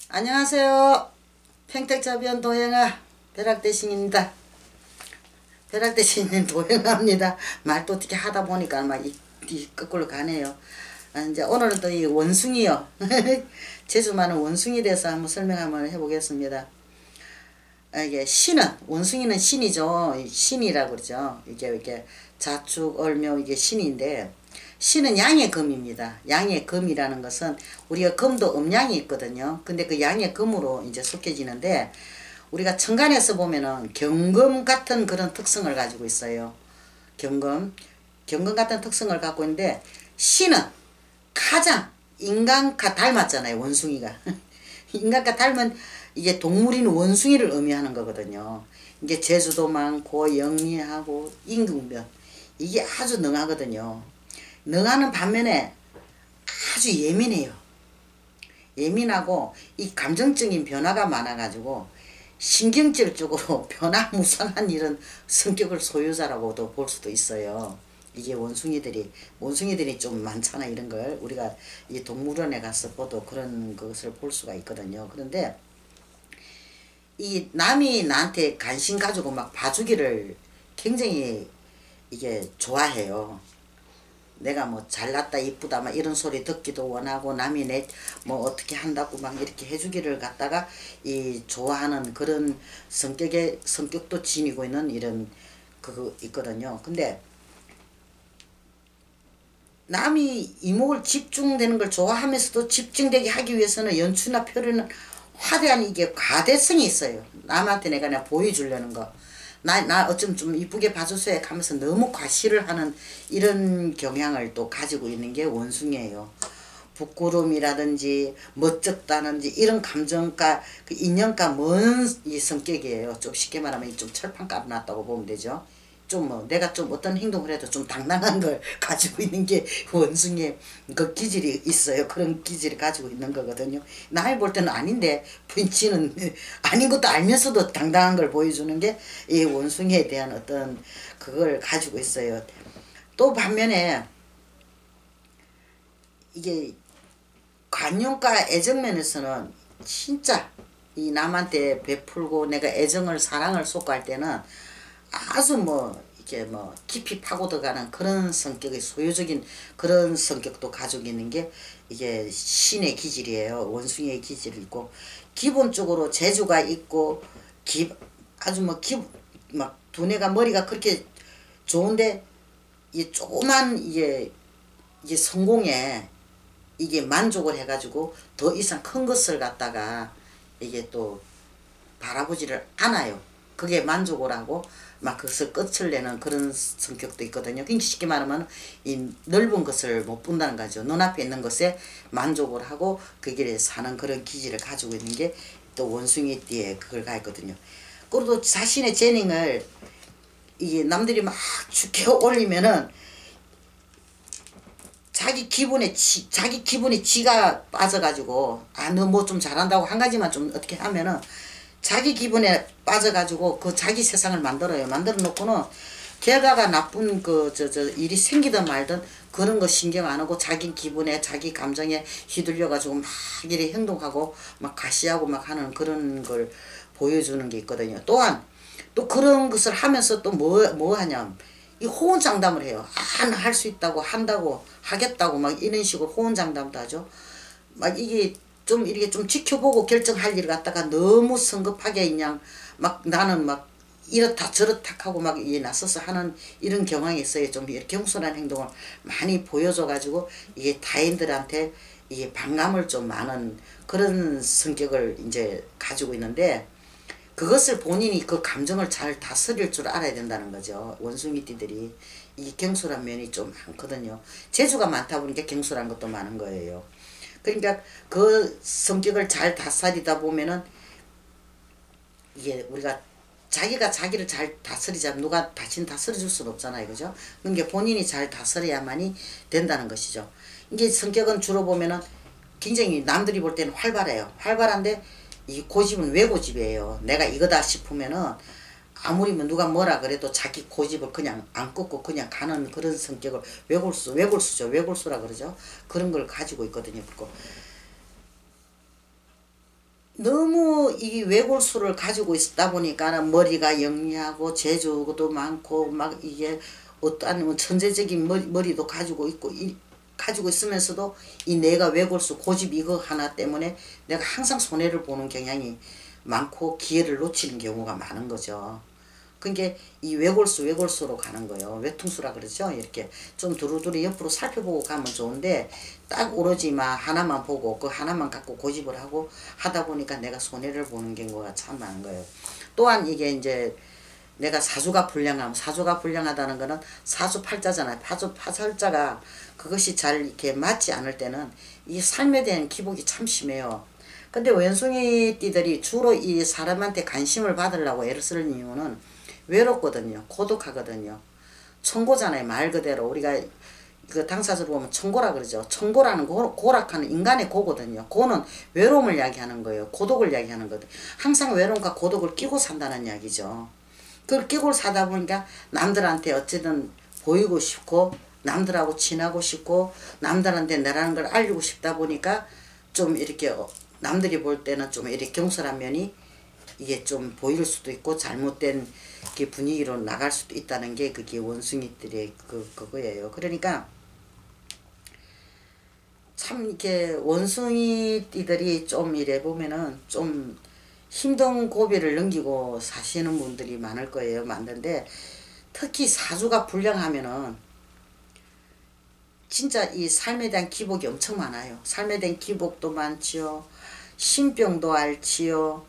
안녕하세요. 평택자변 도영아 벼락대신입니다. 벼락대신은 도영아입니다. 말도 어떻게 하다 보니까 막 이 거꾸로 가네요. 이제 오늘은 또 이 원숭이요. 제주 많은 원숭이에 대해서 한번 설명 한번 해보겠습니다. 이게 신은, 원숭이는 신이죠. 신이라고 그러죠. 이게 자축, 얼묘, 이게 신인데, 신은 양의 금입니다. 양의 금이라는 것은 우리가 금도 음양이 있거든요. 근데 그 양의 금으로 이제 속해지는데, 우리가 천간에서 보면은 경금 같은 그런 특성을 가지고 있어요. 경금 같은 특성을 갖고 있는데, 신은 가장 인간과 닮았잖아요. 원숭이가. 인간과 닮은 이게 동물인 원숭이를 의미하는 거거든요. 이게 재주도 많고 영리하고 임금변 이게 아주 능하거든요. 능하는 반면에 아주 예민해요. 예민하고 이 감정적인 변화가 많아가지고 신경질적으로 변화무쌍한 이런 성격을 소유자라고도 볼 수도 있어요. 이게 원숭이들이 좀 많잖아. 이런 걸 우리가 이 동물원에 가서 봐도 그런 것을 볼 수가 있거든요. 그런데 이 남이 나한테 관심 가지고 막 봐주기를 굉장히 이게 좋아해요. 내가 뭐 잘났다 이쁘다 막 이런 소리 듣기도 원하고, 남이 내 뭐 어떻게 한다고 막 이렇게 해주기를 갖다가 이 좋아하는 그런 성격도 지니고 있는 이런 그거 있거든요. 근데 남이 이목을 집중되는 걸 좋아하면서도 집중되게 하기 위해서는 연출이나 표현은 화려한 이게 과대성이 있어요. 남한테 내가 그냥 보여주려는 거. 나 어쩜 좀 이쁘게 봐주세요 하면서 너무 과시를 하는 이런 경향을 또 가지고 있는 게 원숭이에요. 부끄러움이라든지 멋쩍다든지 이런 감정과 그 인연과 먼 이 성격이에요. 좀 쉽게 말하면 좀 철판 깔아놨다고 보면 되죠. 좀 뭐 내가 좀 어떤 행동을 해도 좀 당당한 걸 가지고 있는 게 원숭이의 그 기질이 있어요. 그런 기질을 가지고 있는 거거든요. 나이 볼 때는 아닌데 지는 아닌 것도 알면서도 당당한 걸 보여주는 게 이 원숭이에 대한 어떤 그걸 가지고 있어요. 또 반면에 이게 관용과 애정면에서는 진짜 이 남한테 베풀고 내가 애정을 사랑을 쏟고할 때는 아주 뭐 이렇게 뭐 깊이 파고들어가는 그런 성격의 소유적인 그런 성격도 가지고 있는 게 이게 신의 기질이에요. 원숭이의 기질이고, 기본적으로 재주가 있고 아주 막 두뇌가 머리가 그렇게 좋은데 이 조그만 이게 성공에 이게 만족을 해가지고 더 이상 큰 것을 갖다가 이게 또 바라보지를 않아요. 그게 만족을 하고 막 그것을 끝을 내는 그런 성격도 있거든요. 그러니까 쉽게 말하면 이 넓은 것을 못 본다는 거죠. 눈앞에 있는 것에 만족을 하고 그 길에 사는 그런 기질을 가지고 있는 게 또 원숭이띠에 그걸 가있거든요. 그리고 자신의 재능을 이게 남들이 막 죽게 올리면은 자기 기분에 지가 빠져가지고 너 뭐 좀 잘한다고 한 가지만 좀 어떻게 하면은 자기 기분에 빠져가지고 그 자기 세상을 만들어요. 만들어 놓고는 결과가 나쁜 일이 생기든 말든 그런 거 신경 안 하고 자기 기분에 자기 감정에 휘둘려가지고 막 이렇게 행동하고 막 가시하고 막 하는 그런 걸 보여주는 게 있거든요. 또한 또 그런 것을 하면서 또 뭐 하냐. 이 호언장담을 해요. 나 할 수 있다고 한다고 하겠다고 막 이런 식으로 호언장담도 하죠. 막 이게 좀 이렇게 좀 지켜보고 결정할 일을 갖다가 너무 성급하게 그냥 막 나는 막 이렇다 저렇다 하고 막 나서서 하는 이런 경향이 있어요. 좀 이렇게 경솔한 행동을 많이 보여줘가지고 이게 타인들한테 이게 반감을 좀 많은 그런 성격을 이제 가지고 있는데, 그것을 본인이 그 감정을 잘 다스릴 줄 알아야 된다는 거죠. 원숭이띠들이 이 경솔한 면이 좀 많거든요. 재주가 많다 보니까 경솔한 것도 많은 거예요. 그러니까 그 성격을 잘 다스리다 보면은 이게 우리가 자기가 자기를 잘 다스리자면 누가 다신 다스려 줄 수는 없잖아요. 그죠? 그러니까 본인이 잘 다스려야만이 된다는 것이죠. 이게 성격은 주로 보면은 굉장히 남들이 볼 때는 활발해요. 활발한데 이 고집은 왜 고집이에요. 내가 이거다 싶으면은 아무리 뭐 누가 뭐라 그래도 자기 고집을 그냥 안 꺾고 그냥 가는 그런 성격을 외골수라 그러죠. 그런 걸 가지고 있거든요. 그리고 너무 이 외골수를 가지고 있다 보니까 머리가 영리하고 재주도 많고 막 이게 아니면 천재적인 머리도 가지고 있고 가지고 있으면서도 이 내가 외골수 고집 이거 하나 때문에 내가 항상 손해를 보는 경향이 많고 기회를 놓치는 경우가 많은 거죠. 그게 이 외골수로 가는 거예요. 외퉁수라 그러죠. 이렇게 좀 두루두루 옆으로 살펴보고 가면 좋은데 딱 오로지 막 하나만 보고 그 하나만 갖고 고집을 하고 하다 보니까 내가 손해를 보는 경우가 참 많은 거예요. 또한 이게 이제 내가 사주가 불량하다는 거는 사주팔자잖아요. 사주팔자가 그것이 잘 이렇게 맞지 않을 때는 이 삶에 대한 기복이 참 심해요. 근데 원숭이 띠들이 주로 이 사람한테 관심을 받으려고 애를 쓰는 이유는 외롭거든요. 고독하거든요. 청고잖아요. 말 그대로 우리가 그 당사자를 보면 청고라 그러죠. 청고라는 고락하는 인간의 고거든요. 고는 외로움을 이야기하는 거예요. 고독을 이야기하는 거든. 항상 외로움과 고독을 끼고 산다는 이야기죠. 그걸 끼고 사다 보니까 남들한테 어쨌든 보이고 싶고 남들하고 친하고 싶고 남들한테 내라는 걸 알리고 싶다 보니까 좀 이렇게 남들이 볼 때는 좀 이렇게 경솔한 면이 이게 좀 보일 수도 있고 잘못된 분위기로 나갈 수도 있다는 게 그게 원숭이들의 그거예요. 그러니까 참 이렇게 원숭이띠들이 좀 이래 보면은 좀 힘든 고비를 넘기고 사시는 분들이 많을 거예요. 많은데 특히 사주가 불량하면은 진짜 이 삶에 대한 기복이 엄청 많아요. 삶에 대한 기복도 많지요. 신병도 앓지요.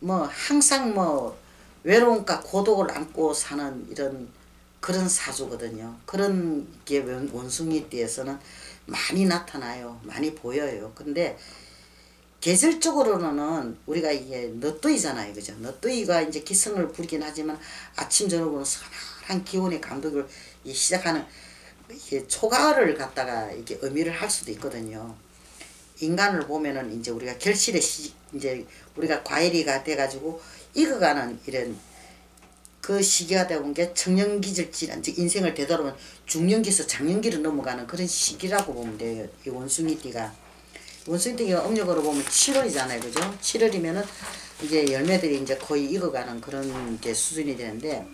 뭐 항상 뭐 외로움과 고독을 안고 사는 이런 그런 사주거든요. 그런 게 원숭이띠에서는 많이 나타나요. 많이 보여요. 근데 계절적으로는 우리가 이게 너뚜이잖아요. 그죠? 너뚜이가 이제 기승을 부리긴 하지만 아침 저녁으로 선한 기온의 감독을 시작하는 이게 초가을을 갖다가 이게 의미를 할 수도 있거든요. 인간을 보면은 이제 우리가 결실의 이제 우리가 과일이가 돼가지고 익어가는 이런 그 시기가 되온 게 청년기질질환, 즉 인생을 되돌아보면 중년기에서 장년기로 넘어가는 그런 시기라고 보면 돼요. 이 원숭이띠가. 원숭이띠가 음력으로 보면 7월이잖아요. 그죠? 7월이면은 이제 열매들이 이제 거의 익어가는 그런 게 수준이 되는데,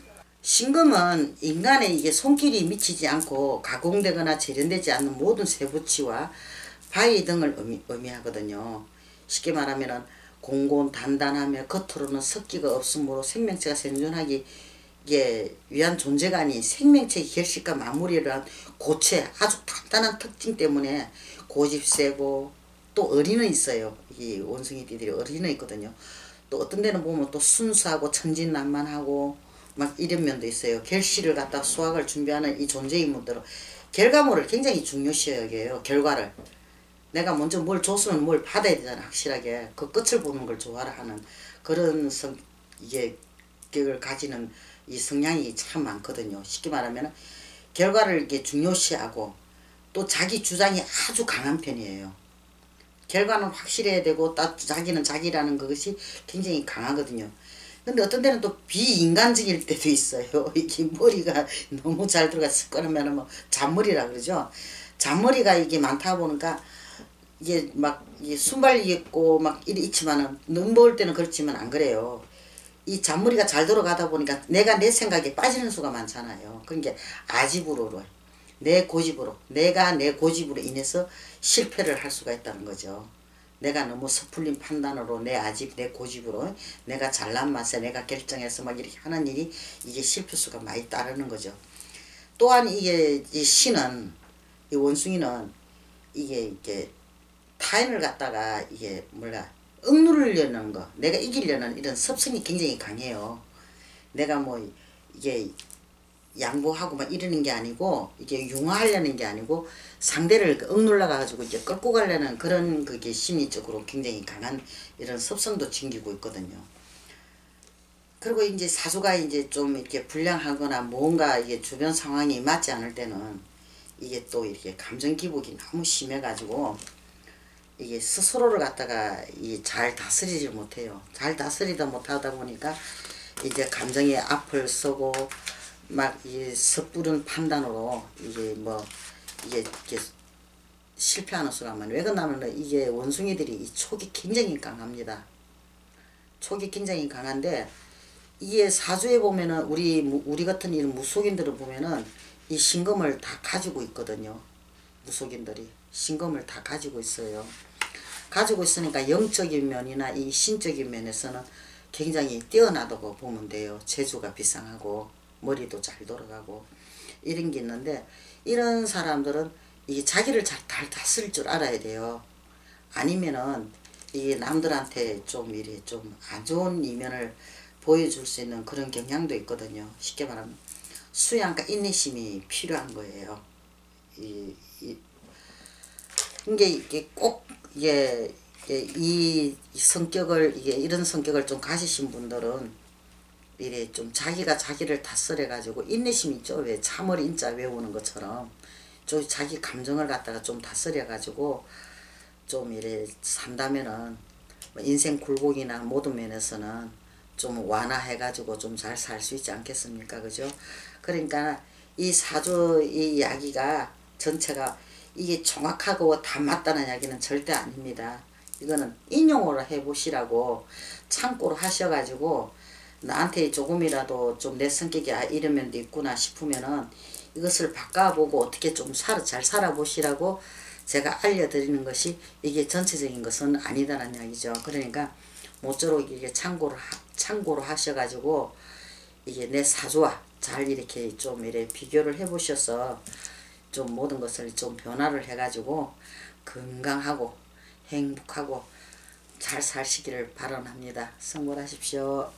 신금은 인간의 이게 손길이 미치지 않고 가공되거나 재련되지 않는 모든 세부치와 바위 등을 의미하거든요. 쉽게 말하면은 공곤 단단하며 겉으로는 습기가 없으므로 생명체가 생존하기 위한 존재가 아닌 생명체의 결실과 마무리를 한 고체 아주 단단한 특징 때문에 고집세고 또 어린애 있어요. 이 원숭이띠들이 어린애 있거든요. 또 어떤 데는 보면 또 순수하고 천진난만하고 막 이런 면도 있어요. 결실을 갖다 수확을 준비하는 이 존재인물들은 결과물을 굉장히 중요시 여겨요. 결과를. 내가 먼저 뭘 줬으면 뭘 받아야 되잖아. 확실하게 그 끝을 보는 걸 좋아하는 그런 성격을 가지는 이 성향이 참 많거든요. 쉽게 말하면 결과를 이렇게 중요시하고 또 자기 주장이 아주 강한 편이에요. 결과는 확실해야 되고 자기는 자기라는 것이 굉장히 강하거든요. 근데 어떤 때는 또 비인간적일 때도 있어요. 이게 머리가 너무 잘 들어갔을 거라면 뭐 잔머리라 그러죠. 잔머리가 이게 많다 보니까 이게 막 순발이 있고 막 이래 있지만은 넘볼 때는 그렇지만 안 그래요. 이 잔머리가 잘 돌아가다 보니까 내가 내 생각에 빠지는 수가 많잖아요. 그러니까 아집으로 내 고집으로 내가 내 고집으로 인해서 실패를 할 수가 있다는 거죠. 내가 너무 섣불린 판단으로 내 아집 내 고집으로 내가 잘난 맛에 내가 결정해서 막 이렇게 하는 일이 이게 실패수가 많이 따르는 거죠. 또한 이게 이 신은 이 원숭이는 이게 타인을 갖다가 이게 억누르려는 거, 내가 이기려는 이런 습성이 굉장히 강해요. 내가 뭐 이게 양보하고 막 이러는 게 아니고 이게 융화하려는 게 아니고 상대를 억눌러 가지고 이제 끌고 가려는 그런 그게 심리적으로 굉장히 강한 이런 습성도 챙기고 있거든요. 그리고 이제 사주가 이제 좀 이렇게 불량하거나 뭔가 이게 주변 상황이 맞지 않을 때는 이게 또 이렇게 감정 기복이 너무 심해 가지고 이게 스스로를 갖다가 잘 다스리지 못해요. 잘 다스리다 못하다 보니까 이제 감정의 앞을 서고 막 이 섣부른 판단으로 이게 실패하는 수가 많아요. 왜 그러냐면 이게 원숭이들이 이 촉이 굉장히 강합니다. 촉이 굉장히 강한데 이게 사주에 보면은 우리 같은 이런 무속인들을 보면은 이 신금을 다 가지고 있거든요. 무속인들이 신금을 다 가지고 있어요. 가지고 있으니까 영적인 면이나 이 신적인 면에서는 굉장히 뛰어나다고 보면 돼요. 재주가 비상하고 머리도 잘 돌아가고 이런 게 있는데, 이런 사람들은 이게 자기를 잘 다스릴 줄 알아야 돼요. 아니면은 이게 남들한테 좀 이래 좀 안 좋은 이면을 보여줄 수 있는 그런 경향도 있거든요. 쉽게 말하면 수양과 인내심이 필요한 거예요. 이게 꼭 이 성격을 이런 성격을 좀 가지신 분들은 이래 좀 자기가 자기를 다스려 가지고 인내심 있죠. 왜 참을 인자 외우는 것처럼 좀 자기 감정을 갖다가 좀 다스려 가지고 좀 이래 산다면은 인생 굴곡이나 모든 면에서는 좀 완화해 가지고 좀 잘 살 수 있지 않겠습니까? 그죠? 그러니까 이 사주 이 이야기가 전체가 이게 정확하고 다 맞다는 이야기는 절대 아닙니다. 이거는 인용으로 해보시라고 참고로 하셔가지고 나한테 조금이라도 좀 내 성격이 이런 면도 있구나 싶으면은 이것을 바꿔보고 어떻게 좀 잘 살아보시라고 제가 알려드리는 것이, 이게 전체적인 것은 아니다라는 이야기죠. 그러니까 모쪼록 이게 참고로 하셔가지고 이게 내 사주와 잘 이렇게 좀 이렇게 비교를 해보셔서 좀 모든 것을 좀 변화를 해가지고 건강하고 행복하고 잘 사시기를 바랍니다. 성공하십시오.